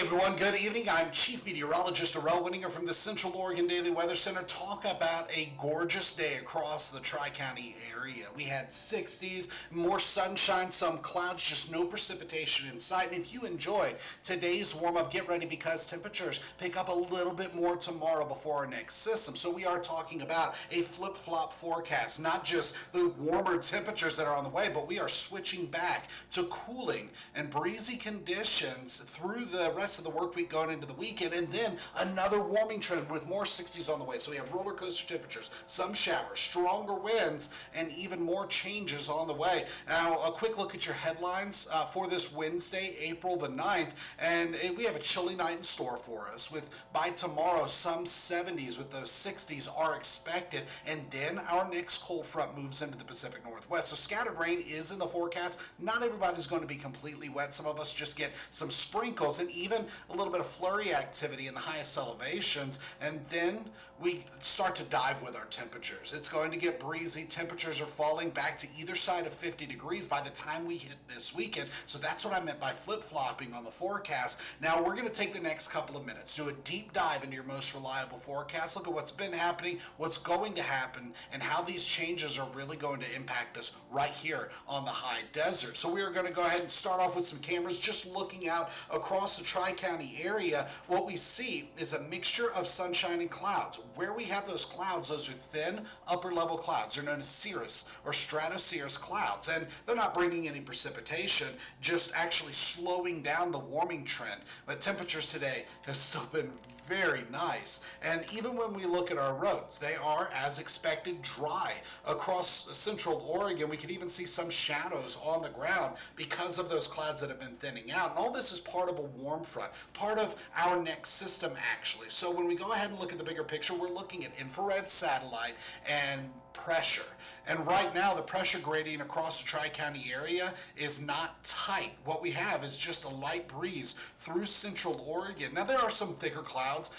everyone, good evening. I'm Chief Meteorologist Arel Winninger from the Central Oregon Daily Weather Center. Talk about a gorgeous day across the Tri-County area. We had 60s, more sunshine, some clouds, just no precipitation in sight. And if you enjoyed today's warm-up, get ready because temperatures pick up a little bit more tomorrow before our next system. So we are talking about a flip-flop forecast, not just the warmer temperatures that are on the way, but we are switching back to cooling and breezy conditions through the rest of the work week going into the weekend, and then another warming trend with more 60s on the way. So we have roller coaster temperatures, some showers, stronger winds, and even more changes on the way. Now, a quick look at your headlines for this Wednesday, April the 9th, and we have a chilly night in store for us with by tomorrow some 70s with those 60s are expected, and then our next cold front moves into the Pacific Northwest. So scattered rain is in the forecast. Not everybody's going to be completely wet. Some of us just get some sprinkles and even a little bit of flurry activity in the highest elevations, and then we start to dive with our temperatures. It's going to get breezy. Temperatures are falling back to either side of 50 degrees by the time we hit this weekend. So that's what I meant by flip-flopping on the forecast. Now we're going to take the next couple of minutes, do a deep dive into your most reliable forecast, look at what's been happening, what's going to happen, and how these changes are really going to impact us right here on the high desert. So we are going to go ahead and start off with some cameras just looking out across the Tri-County area. What we see is a mixture of sunshine and clouds. Where we have those clouds, those are thin upper level clouds. They're known as cirrus or stratocirrus clouds, and they're not bringing any precipitation, just actually slowing down the warming trend. But temperatures today have still been very nice, and even when we look at our roads, they are as expected dry across central Oregon. We can even see some shadows on the ground because of those clouds that have been thinning out, and all this is part of a warm front, part of our next system actually. So when we go ahead and look at the bigger picture, we're looking at infrared satellite and pressure. And right now the pressure gradient across the Tri-County area is not tight. What we have is just a light breeze through central Oregon. Now there are some thicker clouds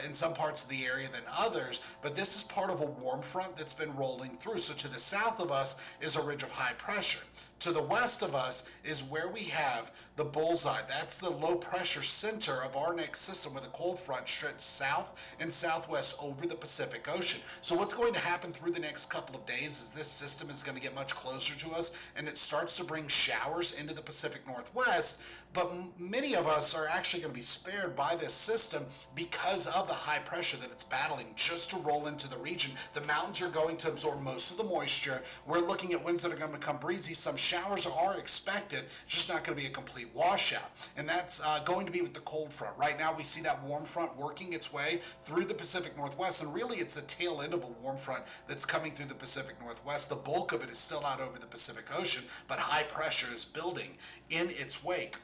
in some parts of the area than others, but this is part of a warm front that's been rolling through. So to the south of us is a ridge of high pressure. To the west of us is where we have the bullseye. That's the low pressure center of our next system, where the cold front stretches south and southwest over the Pacific Ocean. So what's going to happen through the next couple of days is this system is going to get much closer to us, and it starts to bring showers into the Pacific Northwest. But many of us are actually going to be spared by this system because of the high pressure that it's battling just to roll into the region. The mountains are going to absorb most of the moisture. We're looking at winds that are going to become breezy. Some showers are expected. It's just not going to be a complete washout. And that's going to be with the cold front. Right now we see that warm front working its way through the Pacific Northwest, and really it's the tail end of a warm front that's coming through the Pacific Northwest. The bulk of it is still out over the Pacific Ocean, but high pressure is building in its wake.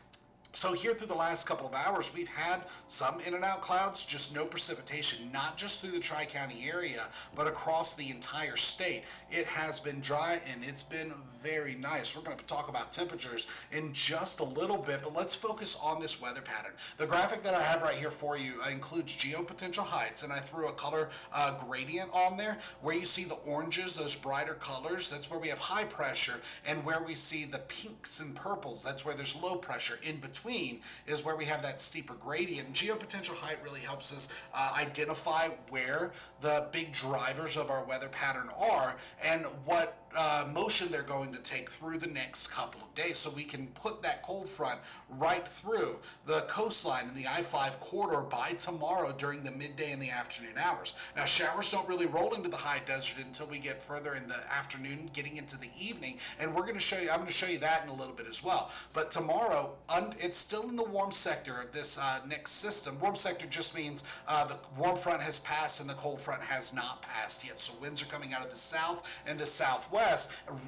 So here through the last couple of hours, we've had some in and out clouds, just no precipitation, not just through the Tri-County area, but across the entire state. It has been dry and it's been very nice. We're going to talk about temperatures in just a little bit, but let's focus on this weather pattern. The graphic that I have right here for you includes geopotential heights, and I threw a color gradient on there. Where you see the oranges, those brighter colors, that's where we have high pressure, and where we see the pinks and purples, that's where there's low pressure. In between is where we have that steeper gradient. And geopotential height really helps us identify where the big drivers of our weather pattern are and what motion they're going to take through the next couple of days, so we can put that cold front right through the coastline in the I-5 corridor by tomorrow during the midday and the afternoon hours. Now showers don't really roll into the high desert until we get further in the afternoon, getting into the evening, and I'm going to show you that in a little bit as well. But tomorrow it's still in the warm sector of this next system. Warm sector just means the warm front has passed and the cold front has not passed yet. So winds are coming out of the south and the southwest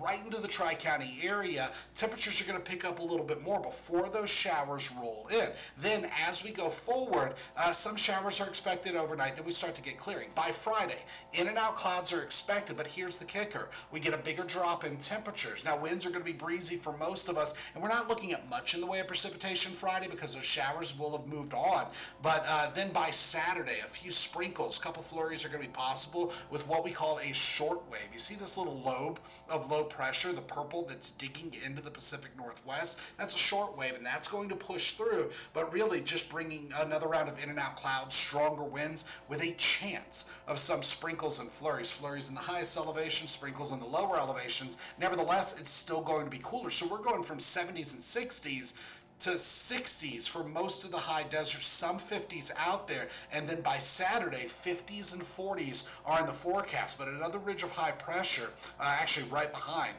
right into the Tri-County area. Temperatures are going to pick up a little bit more before those showers roll in. Then as we go forward, some showers are expected overnight. Then we start to get clearing. By Friday, in and out clouds are expected, but here's the kicker. We get a bigger drop in temperatures. Now winds are going to be breezy for most of us, and we're not looking at much in the way of precipitation Friday because those showers will have moved on. But then by Saturday, a few sprinkles, a couple flurries are going to be possible with what we call a short wave. You see this little lobe of low pressure, the purple that's digging into the Pacific Northwest. That's a short wave, and that's going to push through, but really just bringing another round of in and out clouds, stronger winds with a chance of some sprinkles and flurries. Flurries in the highest elevation, sprinkles in the lower elevations. Nevertheless, it's still going to be cooler. So we're going from 70s and 60s to 60s for most of the high desert, some 50s out there, and then by Saturday, 50s and 40s are in the forecast. But another ridge of high pressure, actually right behind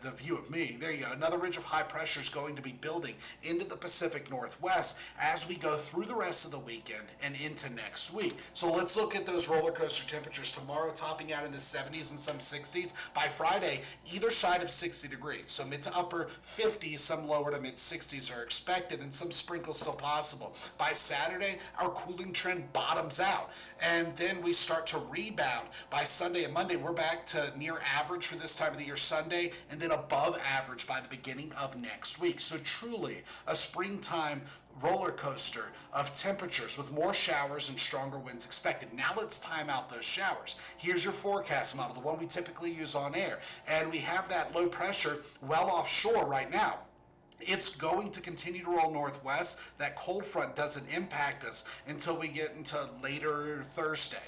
the view of me, there you go, another ridge of high pressure is going to be building into the Pacific Northwest as we go through the rest of the weekend and into next week. So let's look at those roller coaster temperatures. Tomorrow topping out in the 70s and some 60s. By Friday, either side of 60 degrees. So mid to upper 50s, some lower to mid 60s are expected, and some sprinkles still possible. By Saturday, our cooling trend bottoms out, and then we start to rebound. By Sunday and Monday, we're back to near average for this time of the year Sunday, and then above average by the beginning of next week. So truly a springtime roller coaster of temperatures with more showers and stronger winds expected. Now let's time out those showers. Here's your forecast model, the one we typically use on air, and we have that low pressure well offshore right now. It's going to continue to roll northwest. That cold front doesn't impact us until we get into later Thursday.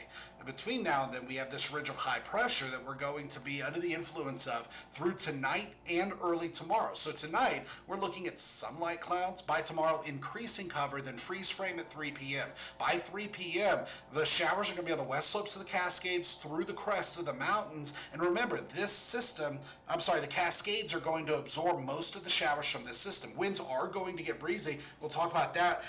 Between now and then, we have this ridge of high pressure that we're going to be under the influence of through tonight and early tomorrow. So tonight, we're looking at some light clouds. By tomorrow, increasing cover, then freeze frame at 3 p.m. By 3 p.m., the showers are going to be on the west slopes of the Cascades through the crest of the mountains. And remember, the Cascades are going to absorb most of the showers from this system. Winds are going to get breezy. We'll talk about that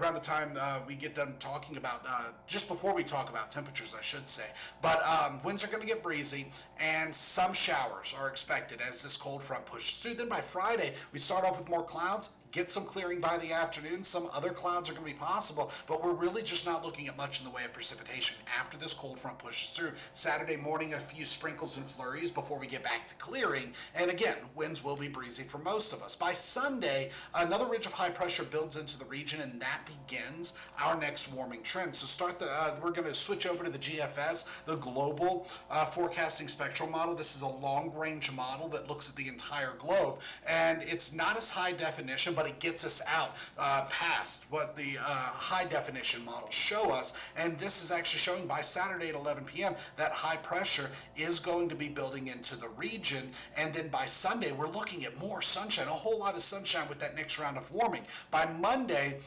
around the time we get done talking about, just before we talk about temperatures, I should say. But winds are going to get breezy, and some showers are expected as this cold front pushes through. Then by Friday, we start off with more clouds, get some clearing by the afternoon. Some other clouds are going to be possible, but we're really just not looking at much in the way of precipitation after this cold front pushes through. Saturday morning, a few sprinkles and flurries before we get back to clearing, and again, winds will be breezy for most of us. By Sunday, another ridge of high pressure builds into the region, and that begins our next warming trend. So we're going to switch over to the GFS, the Global Forecasting Spectral Model. This is a long-range model that looks at the entire globe, and it's not as high definition, but it gets us out past what the high definition models show us. And this is actually showing by Saturday at 11 p.m. that high pressure is going to be building into the region. And then by Sunday, we're looking at more sunshine, a whole lot of sunshine with that next round of warming. By Monday,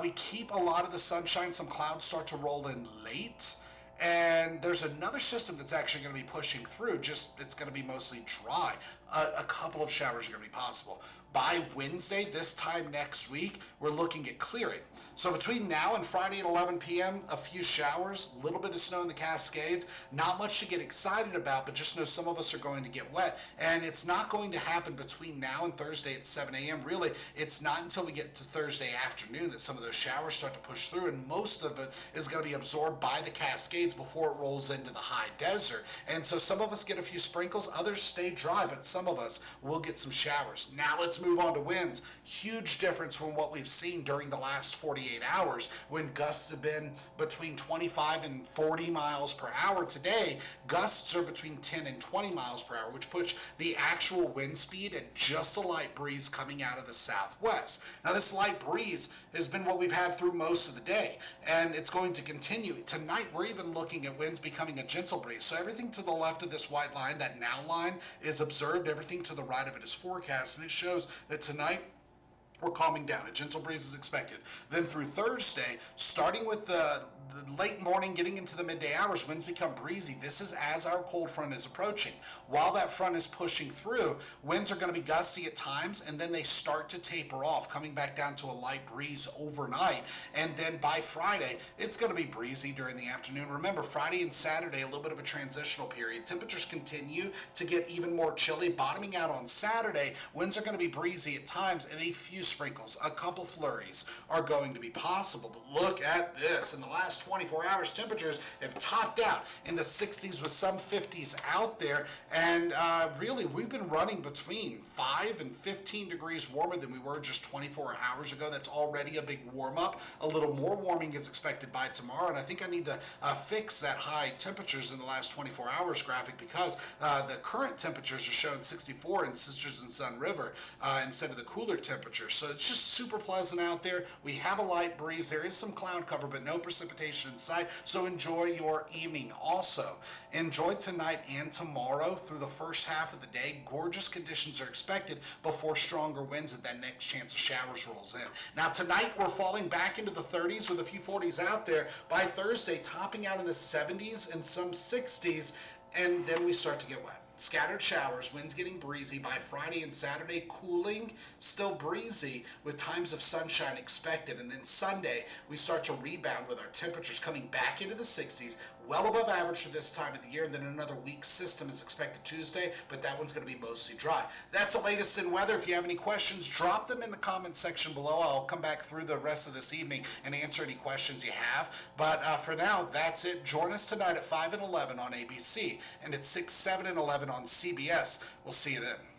we keep a lot of the sunshine. Some clouds start to roll in late. And there's another system that's actually going to be pushing through, it's going to be mostly dry. A couple of showers are going to be possible. By Wednesday, this time next week, we're looking at clearing. So between now and Friday at 11 p.m., a few showers, a little bit of snow in the Cascades, not much to get excited about, but just know some of us are going to get wet. And it's not going to happen between now and Thursday at 7 a.m. Really, it's not until we get to Thursday afternoon that some of those showers start to push through, and most of it is going to be absorbed by the Cascades before it rolls into the high desert. And so some of us get a few sprinkles, others stay dry, but some of us will get some showers. Now let's move on to winds. Huge difference from what we've seen during the last 48 hours when gusts have been between 25 and 40 miles per hour. Today, gusts are between 10 and 20 miles per hour, which puts the actual wind speed at just a light breeze coming out of the southwest. Now, this light breeze has been what we've had through most of the day, and it's going to continue. Tonight, we're even looking at winds becoming a gentle breeze. So everything to the left of this white line, that now line, is observed. Everything to the right of it is forecast, and it shows that tonight we're calming down. A gentle breeze is expected. Then through Thursday, starting with the late morning, getting into the midday hours, winds become breezy. This is as our cold front is approaching. While that front is pushing through, winds are going to be gusty at times, and then they start to taper off, coming back down to a light breeze overnight. And then by Friday, it's going to be breezy during the afternoon. Remember, Friday and Saturday, a little bit of a transitional period. Temperatures continue to get even more chilly. Bottoming out on Saturday, winds are going to be breezy at times, and a few sprinkles, a couple flurries are going to be possible. But look at this. In the last 24 hours, temperatures have topped out in the 60s with some 50s out there. And really, we've been running between 5 and 15 degrees warmer than we were just 24 hours ago. That's already a big warm up. A little more warming is expected by tomorrow. And I think I need to fix that high temperatures in the last 24 hours graphic, because the current temperatures are showing 64 in Sisters and Sun River instead of the cooler temperatures. So it's just super pleasant out there. We have a light breeze. There is some cloud cover, but no precipitation in sight. So enjoy your evening. Also, enjoy tonight and tomorrow through the first half of the day. Gorgeous conditions are expected before stronger winds and that next chance of showers rolls in. Now tonight we're falling back into the 30s with a few 40s out there. By Thursday, topping out in the 70s and some 60s, and then we start to get wet. Scattered showers, winds getting breezy. By Friday and Saturday, cooling, still breezy with times of sunshine expected. And then Sunday, we start to rebound with our temperatures coming back into the 60s, well above average for this time of the year. And then another weak system is expected Tuesday, but that one's going to be mostly dry. That's the latest in weather. If you have any questions, drop them in the comments section below. I'll come back through the rest of this evening and answer any questions you have. But for now, that's it. Join us tonight at 5 and 11 on ABC, and at 6, 7, and 11 on CBS. We'll see you then.